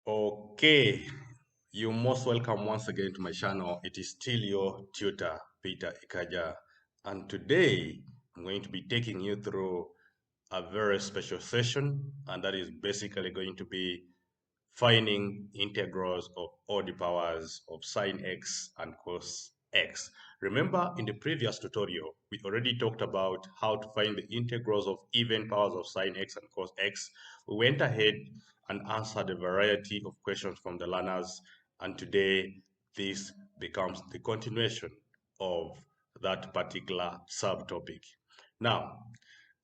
Okay, you're most welcome once again to my channel. It is still your tutor, Peter Ikaja, and today I'm going to be taking you through a very special session, and that is basically going to be finding integrals of all the powers of sine x and cos x. Remember, in the previous tutorial, we already talked about how to find the integrals of even powers of sine x and cos x. We went ahead and answered a variety of questions from the learners, and today this becomes the continuation of that particular subtopic. Now,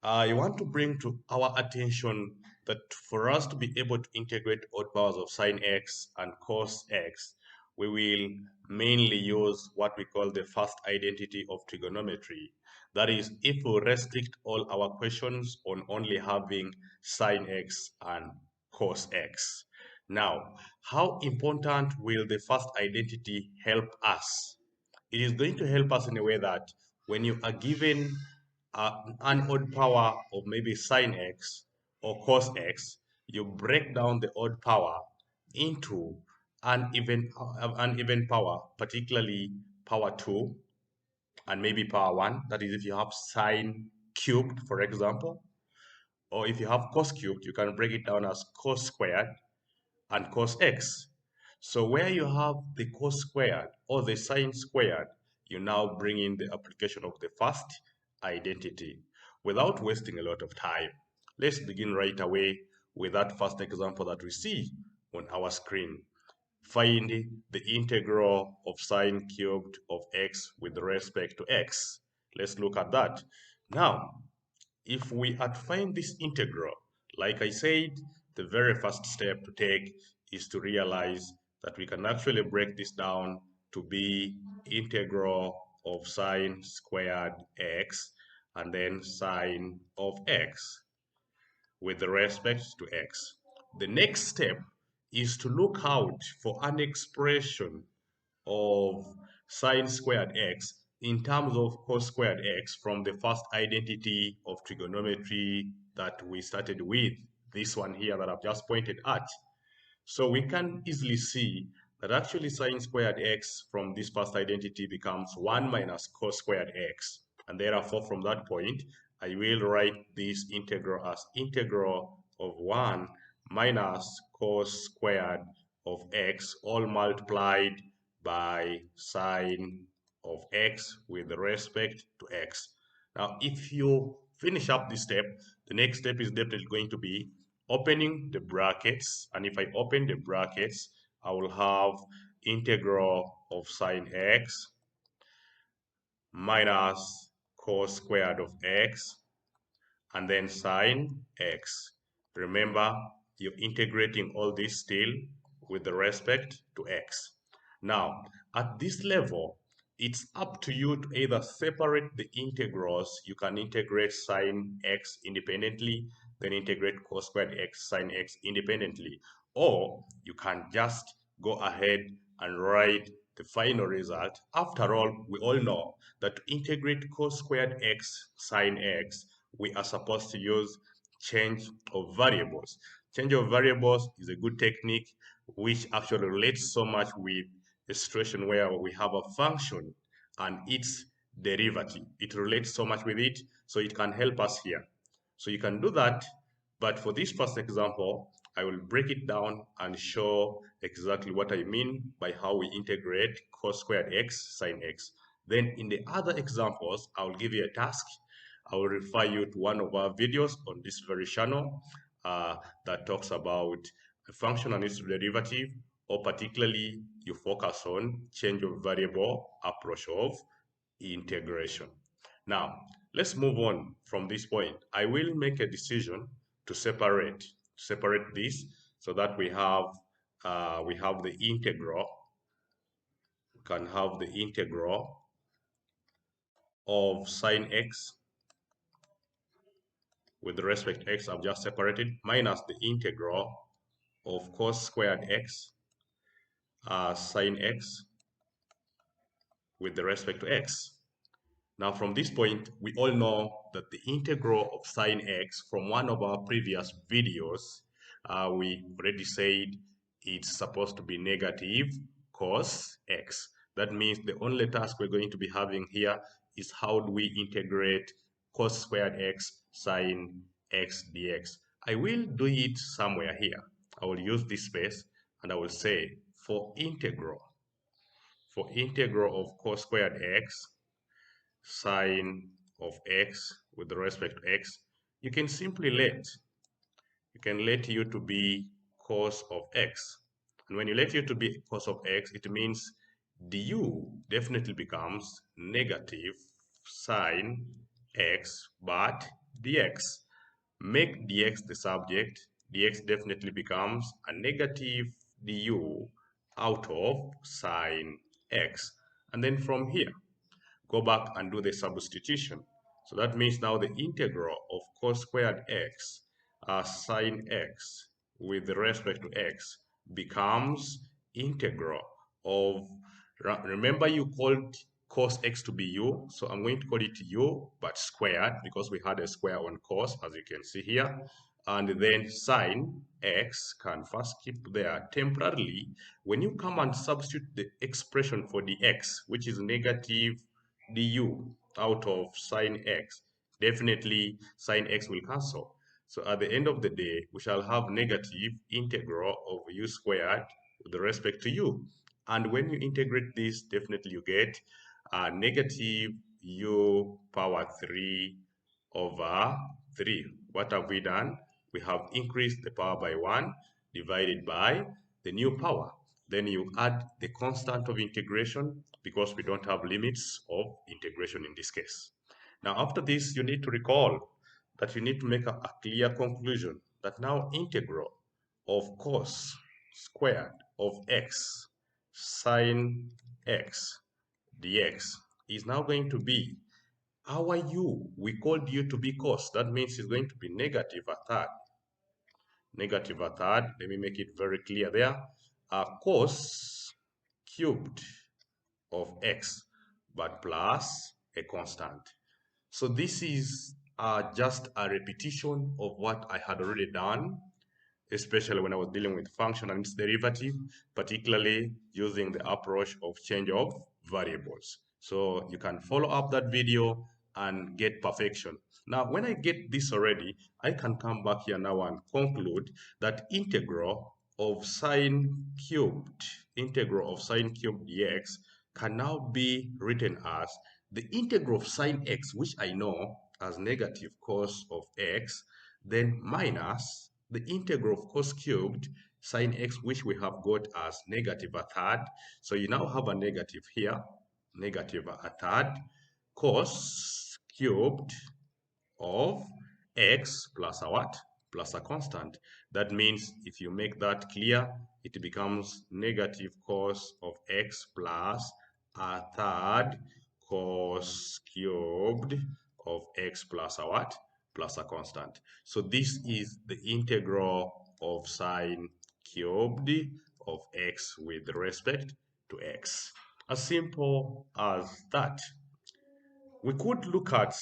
I want to bring to our attention that for us to be able to integrate odd powers of sine x and cos x, we will mainly use what we call the first identity of trigonometry. That is, if we restrict all our questions on only having sine x and cos x. Now, how important will the first identity help us? It is going to help us in a way that when you are given an odd power of maybe sine x or cos x, you break down the odd power into an even power, particularly power 2 and maybe power 1. That is, if you have sine cubed, for example, or if you have cos cubed, you can break it down as cos squared and cos x. So where you have the cos squared or the sine squared, you now bring in the application of the first identity. Without wasting a lot of time, let's begin right away with that first example that we see on our screen. Find the integral of sine cubed of x with respect to x. Let's look at that. Now, if we are to find this integral, like I said, the very first step to take is to realize that we can actually break this down to be integral of sine squared x and then sine of x with respect to x. The next step is to look out for an expression of sine squared x in terms of cos squared x from the first identity of trigonometry that we started with, this one here that I've just pointed at. So we can easily see that actually sine squared x from this first identity becomes 1 minus cos squared x. And therefore, from that point, I will write this integral as integral of 1 minus cos squared of x all multiplied by sine of x with respect to x. Now, if you finish up this step, the next step is definitely going to be opening the brackets. And if I open the brackets, I will have integral of sine x minus cos squared of x and then sine x. Remember, you're integrating all this still with respect to x. Now, at this level, it's up to you to either separate the integrals. You can integrate sine x independently, then integrate cos squared x sine x independently. Or you can just go ahead and write the final result. After all, we all know that to integrate cos squared x sine x, we are supposed to use change of variables. Change of variables is a good technique which actually relates so much with a situation where we have a function and its derivative. It relates so much with it, so it can help us here. So you can do that, but for this first example, I will break it down and show exactly what I mean by how we integrate cos squared x sine x. Then in the other examples, I will give you a task. I will refer you to one of our videos on this very channel that talks about a function and its derivative, or particularly you focus on change of variable approach of integration. Now, let's move on from this point. I will make a decision to separate this so that we have the integral. We can have the integral of sine x with respect to x I've just separated minus the integral of cos squared x sine x with respect to x. Now, from this point, we all know that the integral of sine x from one of our previous videos, we already said it's supposed to be negative cos x. That means the only task we're going to be having here is how do we integrate cos squared x sine x dx. I will do it somewhere here. I will use this space and I will say for integral of cos squared x sine of x with respect to x, you can simply let u to be cos of x. And when you let u to be cos of x, it means du definitely becomes negative sine x, but dx. Make dx the subject, dx definitely becomes a negative du out of sine x. And then from here, go back and do the substitution. So that means now the integral of cos squared x sine x with respect to x becomes integral of, remember you called cos x to be u, so I'm going to call it u but squared because we had a square on cos, as you can see here. And then sine x can first keep there temporarily. When you come and substitute the expression for the x, which is negative du out of sine x, definitely sine x will cancel. So at the end of the day, we shall have negative integral of u squared with respect to u. And when you integrate this, definitely you get negative u power 3 over 3. What have we done? We have increased the power by 1 divided by the new power. Then you add the constant of integration because we don't have limits of integration in this case. Now, after this, you need to recall that you need to make a clear conclusion that now integral of cos squared of x sine x dx is now going to be our u. We called u to be cos. That means it's going to be negative a third. Negative a third. Let me make it very clear there. Cos cubed of x, but plus a constant. So this is just a repetition of what I had already done, especially when I was dealing with function and its derivative, particularly using the approach of change of variables. So you can follow up that video and get perfection. Now, when I get this already, I can come back here now and conclude that integral of sine cubed dx can now be written as the integral of sine x, which I know as negative cos of x, then minus the integral of cos cubed sine x, which we have got as negative a third. So you now have a negative here, negative a third, cos cubed of x plus a what? Plus a constant. That means if you make that clear, it becomes negative cos of x plus a third cos cubed of x plus a what? Plus a constant. So this is the integral of sine cubed of x with respect to x. As simple as that. We could look at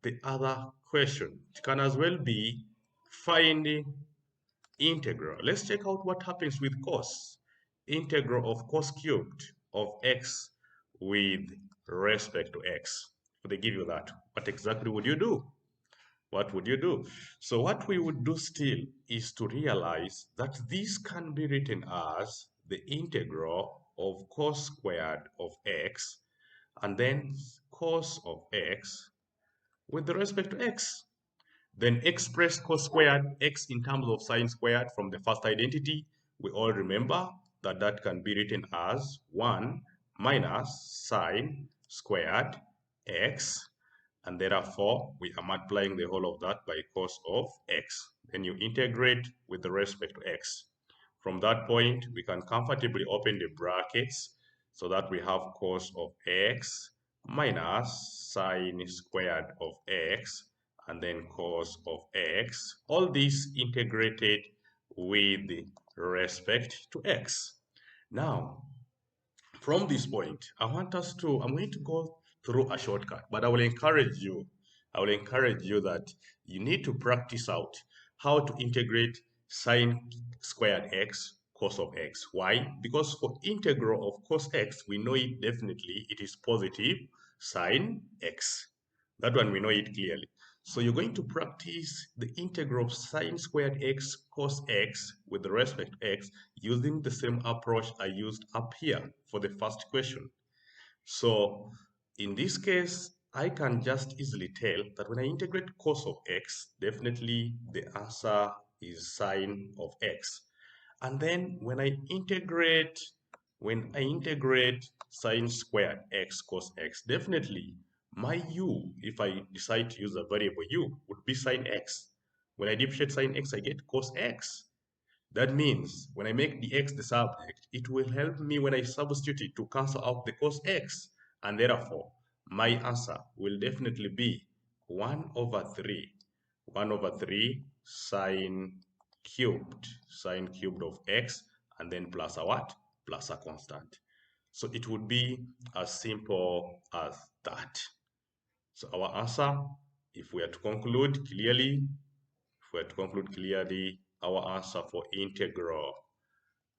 the other question. It can as well be finding integral. Let's check out what happens with cos. Integral of cos cubed of x with respect to x. So they give you that. What exactly would you do? What would you do? So what we would do still is to realize that this can be written as the integral of cos squared of x and then cos of x with respect to x. Then express cos squared x in terms of sine squared from the first identity. We all remember that that can be written as 1 minus sine squared x, and therefore we are multiplying the whole of that by cos of x. Then you integrate with respect to x. From that point, we can comfortably open the brackets so that we have cos of x minus sine squared of x and then cos of x. All this integrated with respect to x. Now, from this point, I'm going to go through a shortcut, but I will encourage you that you need to practice out how to integrate sine squared x, cos of x. Why? Because for integral of cos x, we know it definitely, it is positive sine x. That one we know it clearly. So you're going to practice the integral of sine squared x cos x with respect to x using the same approach I used up here for the first question. So in this case, I can just easily tell that when I integrate cos of x, definitely the answer is sine of x. And then when I integrate sine squared x cos x, definitely my u, if I decide to use a variable u, would be sine x. When I differentiate sine x, I get cos x. That means when I make the x the subject, it will help me when I substitute it to cancel out the cos x. And therefore, my answer will definitely be 1 over 3. 1 over 3 sine cubed of x, and then plus a what? Plus a constant. So it would be as simple as that. So our answer, if we are to conclude clearly, our answer for integral,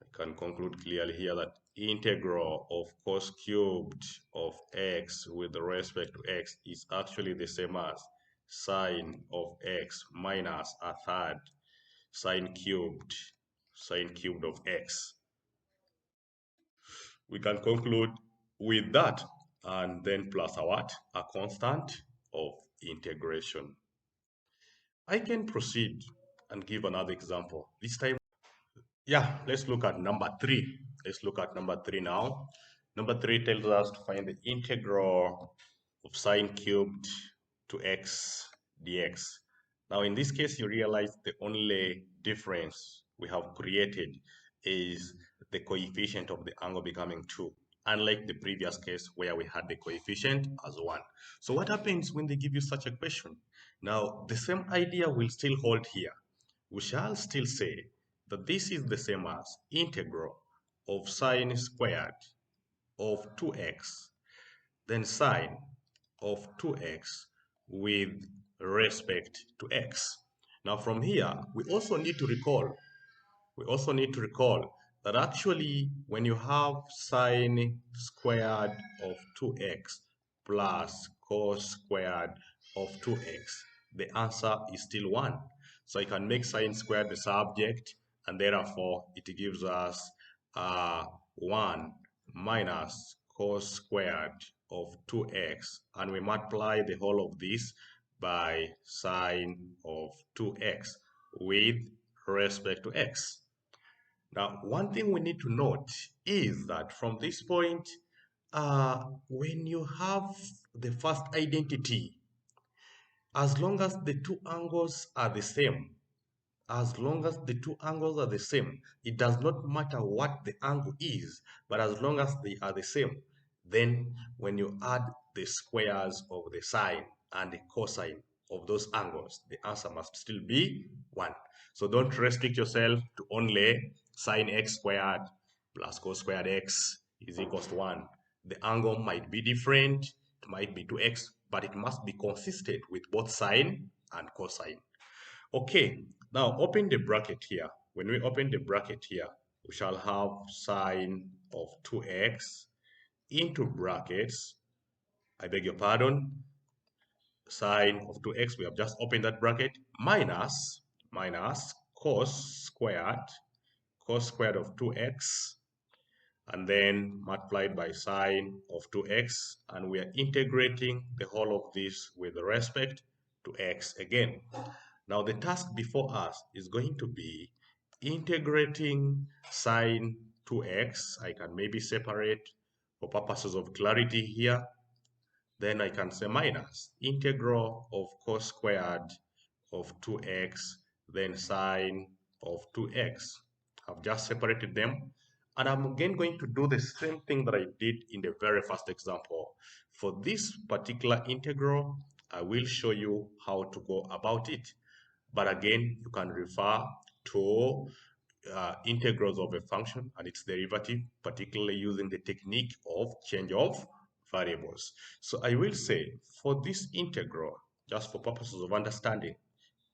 I can conclude clearly here that integral of cos cubed of x with respect to x is actually the same as sine of x minus a third sine cubed of x. We can conclude with that and then plus a what? A constant of integration. I can proceed and give another example. This time, yeah, let's look at number 3. Let's look at number 3 now. Number 3 tells us to find the integral of sine cubed to x dx. Now, in this case, you realize the only difference we have created is the coefficient of the angle becoming 2, unlike the previous case where we had the coefficient as 1. So what happens when they give you such a question? Now, the same idea will still hold here. We shall still say that this is the same as integral of sine squared of 2x, then sine of 2x with respect to x. Now from here, we also need to recall that actually when you have sine squared of 2x plus cos squared of 2x, the answer is still 1. So I can make sine squared the subject, and therefore it gives us 1 minus cos squared of 2x, and we multiply the whole of this by sine of 2x with respect to x. Now, one thing we need to note is that from this point, when you have the first identity, as long as the two angles are the same, it does not matter what the angle is, but as long as they are the same, then when you add the squares of the sine and the cosine of those angles, the answer must still be 1. So don't restrict yourself to only sine x squared plus cos squared x is equals to 1. The angle might be different, it might be 2x, but it must be consistent with both sine and cosine. Okay, now open the bracket here. When we open the bracket here, we shall have sine of 2x into brackets, I beg your pardon, sine of 2x, we have just opened that bracket, minus cos squared of 2x, and then multiplied by sine of 2x, and we are integrating the whole of this with respect to x again. Now the task before us is going to be integrating sine 2x. I can maybe separate for purposes of clarity here. Then I can say minus integral of cos squared of 2x, then sine of 2x. I've just separated them. And I'm again going to do the same thing that I did in the very first example. For this particular integral, I will show you how to go about it. But again, you can refer to integrals of a function and its derivative, particularly using the technique of change of variables. So I will say for this integral, just for purposes of understanding,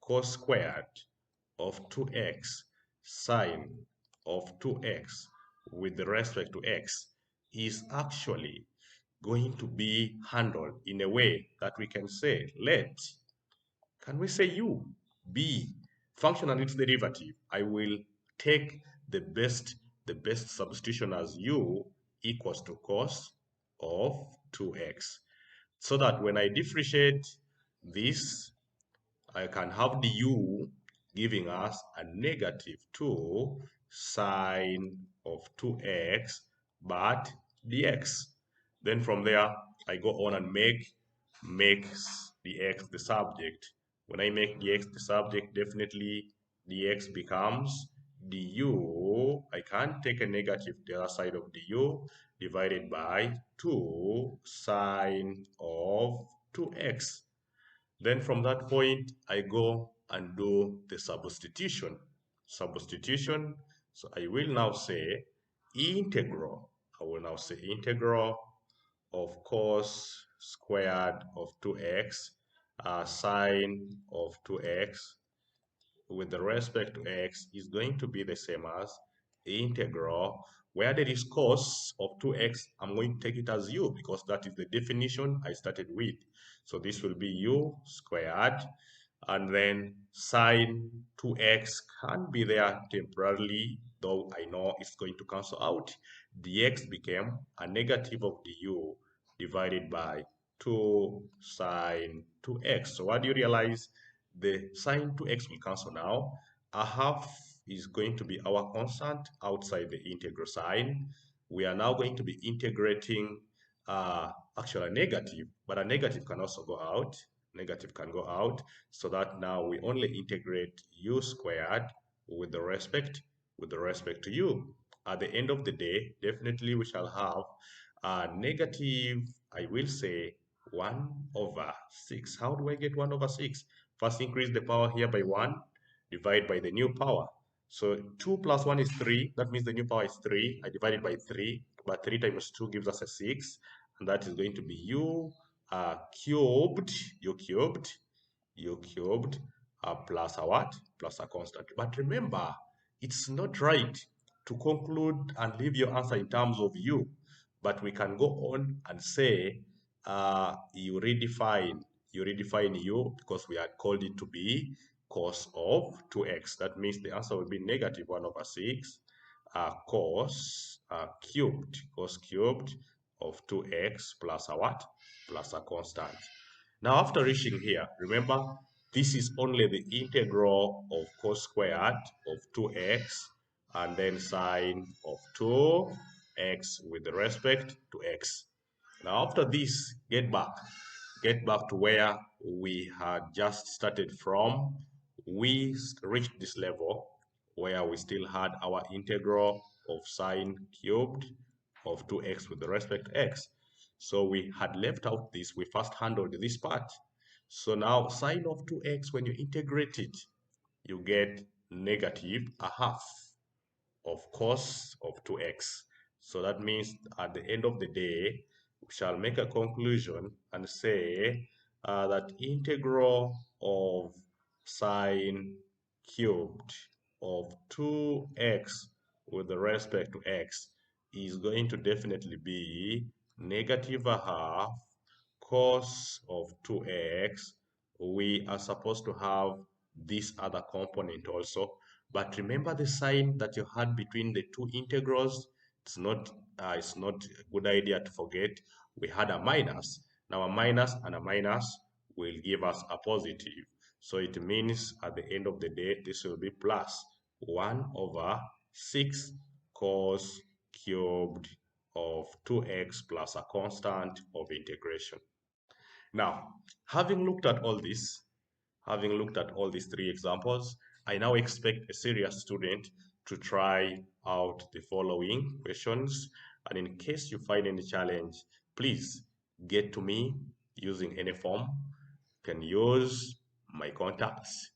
cos squared of 2x sine of 2x with respect to x is actually going to be handled in a way that we can say, can we say u be function and its derivative? I will take the best substitution as u equals to cos of 2x, so that when I differentiate this, I can have the u giving us a negative 2 sine of 2x, but dx. Then from there, I go on and makes the x the subject. When I make the x the subject, definitely dx becomes du. I can't take a negative the other side of du, divided by 2 sine of 2x. Then from that point, I go and do the substitution. Substitution. So I will now say integral. I will now say integral of cos squared of 2x sine of 2x with the respect to x is going to be the same as integral. Where there is cos of 2x, I'm going to take it as u because that is the definition I started with. So this will be u squared, and then sine 2x can be there temporarily, though I know it's going to cancel out. Dx became a negative of du divided by 2 sine 2x. So what do you realize? The sine 2x will cancel now. A half is going to be our constant outside the integral sign. We are now going to be integrating actually a negative, but a negative can also go out. Negative can go out, so that now we only integrate u squared with the respect to u. At the end of the day, definitely we shall have a negative, I will say, 1 over 6. How do I get 1 over 6? First, increase the power here by 1, divide by the new power. So 2 plus 1 is 3. That means the new power is 3. I divide it by 3. But 3 times 2 gives us a 6. And that is going to be u cubed, u cubed plus a what? Plus a constant. But remember, it's not right to conclude and leave your answer in terms of u. But we can go on and say you redefine u because we had called it to be cos of 2x. That means the answer will be negative 1 over 6 cos cubed of 2x plus a what? Plus a constant. Now, after reaching here, remember, this is only the integral of cos squared of 2x and then sine of 2x with respect to x. Now, after this, get back to where we had just started from. We reached this level where we still had our integral of sine cubed of 2x with respect to x. So we had left out this. We first handled this part. So now sine of 2x, when you integrate it, you get negative a half of cos of 2x. So that means at the end of the day, we shall make a conclusion and say that integral of sine cubed of 2x with respect to x is going to definitely be negative a half cos of 2x. We are supposed to have this other component also, but remember the sign that you had between the two integrals. It's not a good idea to forget we had a minus. Now a minus and a minus will give us a positive, so it means at the end of the day this will be plus 1 over 6 cos cubed of 2x plus a constant of integration. Now, having looked at all this, having looked at all these three examples, I now expect a serious student to try out the following questions. And in case you find any challenge, please get to me using any form. You can use my contacts.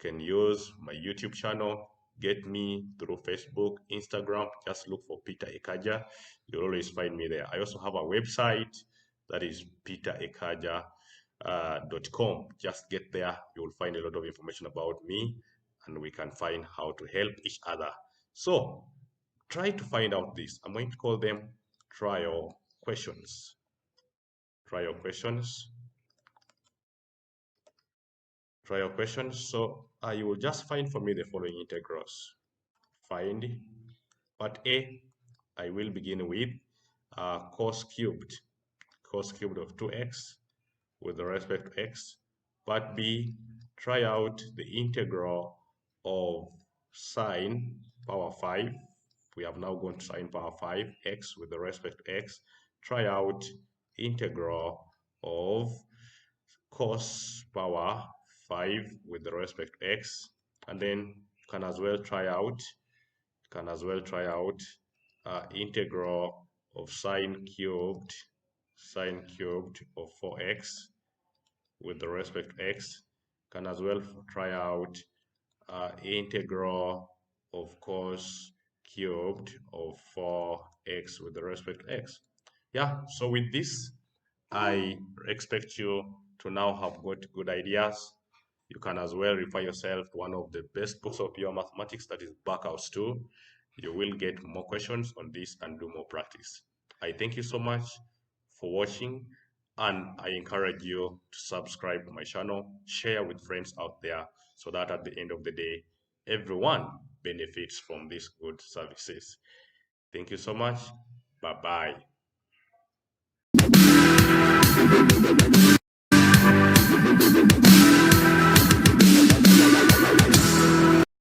You can use my YouTube channel. Get me through Facebook, Instagram. Just look for Peter Ekaja. You'll always find me there. I also have a website that is peterekaja.com. Just get there. You will find a lot of information about me, and we can find how to help each other So try to find out this. I'm going to call them trial questions. Trial questions. Trial questions. So you will just find for me the following integrals. Find part A. I will begin with cos cubed of 2x with respect to x. Part B, try out the integral of sine power 5. We have now gone to sine power 5 x with respect to x. Try out integral of cos power 5 with respect to x. And then you can as well try out integral of sine cubed of 4x with respect to x. Can as well try out integral of cos cubed of 4x with respect to x. Yeah, so with this, I expect you to now have got good ideas. You can as well refer yourself to one of the best books of pure mathematics, that is Backhouse 2. You will get more questions on this and do more practice. I thank you so much for watching, and I encourage you to subscribe to my channel, share with friends out there, so that at the end of the day, everyone benefits from these good services. Thank you so much. Bye bye.